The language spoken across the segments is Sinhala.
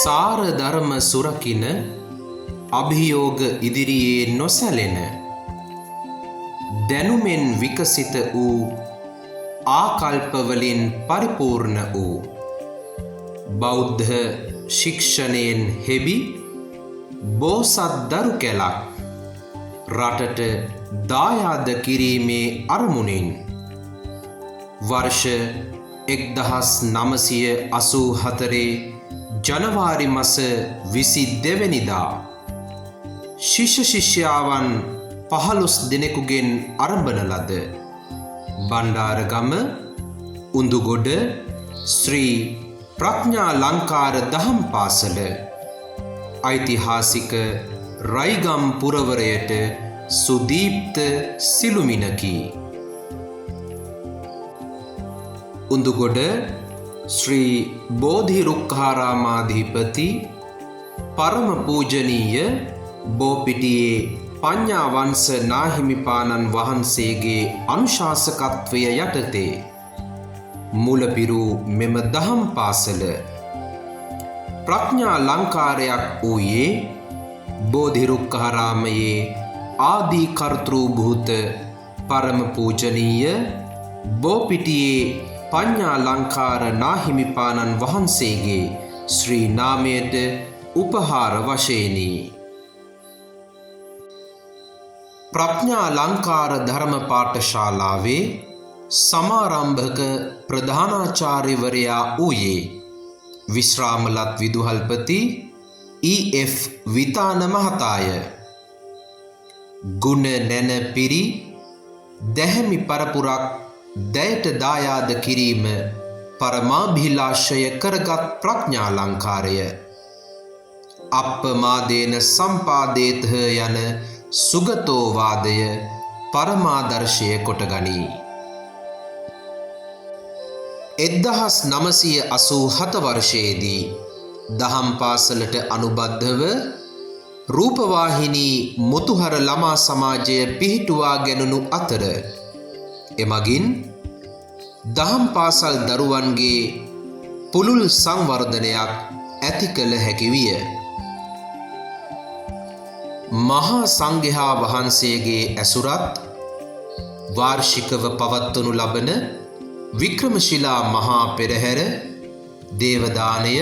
සාර ධර්ම සුරකින අභියෝග ඉදිරියේ නොසැලෙන දැනුමෙන් විකසිත වූ ආකල්පවලින් පරිපූර්ණ වූ බෞද්ධ ශික්ෂණයෙන් හෙබි බෝසත් දරු කැලක් රටට දායාද කිරීමේ අරමුණින් වර්ෂ 1984 ජනවාරි මස 22 වෙනිදා ශිෂ්‍ය ශිෂ්‍යාවන් 15 දෙනෙකුගෙන් ආරම්භන ලද බණ්ඩාරගම උඳුගොඩ ශ්‍රී ප්‍රඥාලංකාර දහම් පාසල ඓතිහාසික රයිගම් පුරවරයට සුදීප්ත සිළුමිණකි. උඳුගොඩ ශ්‍රී බෝධිරුක්ඛාරාමාධිපති පරම පූජනීය බෝපිටියේ පඤ්ඤාවංශ නාහිමිපාණන් වහන්සේගේ අනුශාසකත්වය යටතේ මුලපිරු මෙම දහම් පාසල ප්‍රඥාලංකාරයක් වූයේ බෝධිරුක්ඛාරාමයේ ආදී කර්තෘ භූත පරම පූජනීය බෝපිටියේ පඤ්ඤාලංකාර නාහිමිපාණන් වහන්සේගේ ශ්‍රී නාමයට උපහාර වශයෙනි. ප්‍රඥාලංකාර ධර්ම පාඨශාලාවේ සමාරම්භක ප්‍රධානාචාර්යවරයා වූයේ විශ්‍රාමලත් විදුහල්පති E.F. විතාන මහතාය. ගුණ නැන පිරි දැහැමි පරපුරක් දයට දායාද කිරීම පරමාභිලාෂය කරගත් ප්‍රඥාලංකාරය අප්පමාදේන සම්පාදේතහ යන සුගතෝවාදය පරමාදර්ශය කොටගනී. 1987 වර්ෂයේදී දහම් පාසලට අනුබද්ධව රූපවාහිනී මුතුහර ළමා සමාජය පිහිටුවා ගැනුණු අතර එමගින් දහම් පාසල් දරුවන්ගේ පුළුල් සංවර්ධනයක් ඇති කළ හැකි විය. මහා සංඝයා වහන්සේගේ ඇසුරත් වාර්ෂිකව පවත්වනු ලබන වික්‍රමශිලා මහා පෙරහැර දේවදානය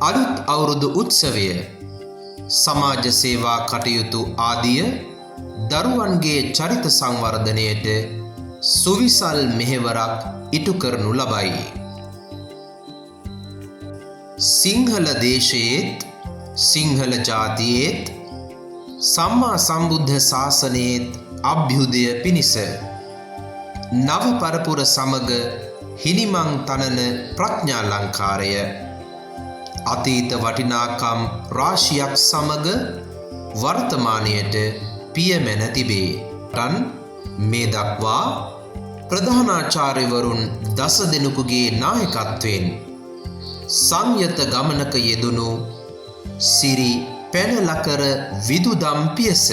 අලුත් අවුරුදු උත්සවය සමාජ සේවා කටයුතු ආදිය දරුවන්ගේ චරිත සංවර්ධනයට සුවිසල් මෙහෙවරක් ඉටු කරනු ලබයි. සිංහල දේශයේත් සිංහල ජාතියේත් සම්මා සම්බුද්ධ ශාසනයේත් අභ්‍යුදය පිණිස නව පරපුර සමග හිනිමං තනන ප්‍රඥාලංකාරය අතීත වටිනාකම් රාශියක් සමග වර්තමානයට පියමැන තිබේ. මේ දක්වා ප්‍රධානාචාර්යවරුන් 10 දෙනෙකුගේ නායකත්වයෙන් සංයත ගමනක යෙදුණු සිරි පැනලකර විදුදම් පියස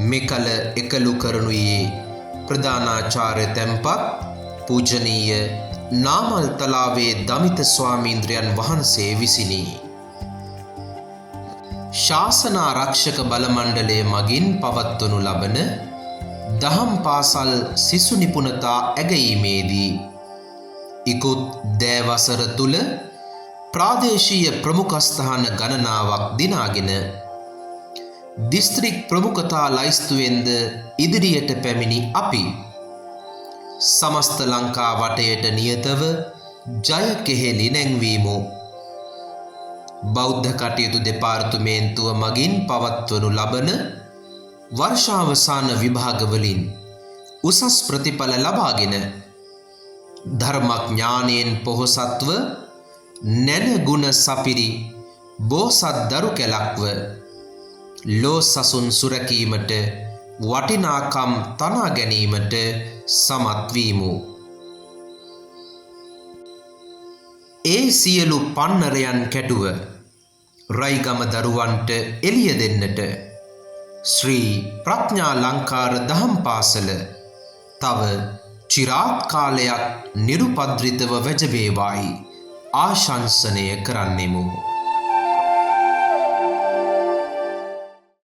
මෙකල එකලු කරනුයේ ප්‍රධානාචාර්ය තැන්පත් පූජනීය නාමල්තලාවේ දමිත ස්වාමීන්ද්‍රයන් වහන්සේ විසිනි. ශාසනාරක්ෂක බල මණ්ඩලය මගින් පවත්වනු ලබන දහම් පාසල් සිසු නිපුණතා ඇගයීමේදී ඉකුත් දෑවසර තුල ප්‍රාදේශීය ප්‍රමුඛස්ථාන ගණනාවක් දිනාගෙන දිස්ත්‍රික් ප්‍රමුඛතා ලයිස්තුවෙන්ද ඉදිරියට පැමිණි අපි සමස්ත ලංකා වටයට නියතව ජය කෙහෙලි නැංවීමු. බෞද්ධ කටයුතු දෙපාර්තමේන්තුව මගින් පවත්වනු ලබන වර්ෂාවසාන විභාගවලින් උසස් ප්‍රතිඵල ලබාගෙන ධර්මඥානයෙන් පොහොසත්ව නැන ගුණ සපිරි බෝසත් දරු කැලක්ව ලෝ සසුන් සුරකීමට වටිනාකම් තනා ගැනීමට සමත් වීමු. ඒ සියලු පන්නරයන් කැඩුව රයිගම දරුවන්ට එළිය දෙන්නට ශ්‍රී ප්‍රඥාලංකාර දහම් පාසල තව චිරාත් කාලයක් නිරුපද්‍රිතව වැජබේවායි ආශංසනය කරන්නෙමු.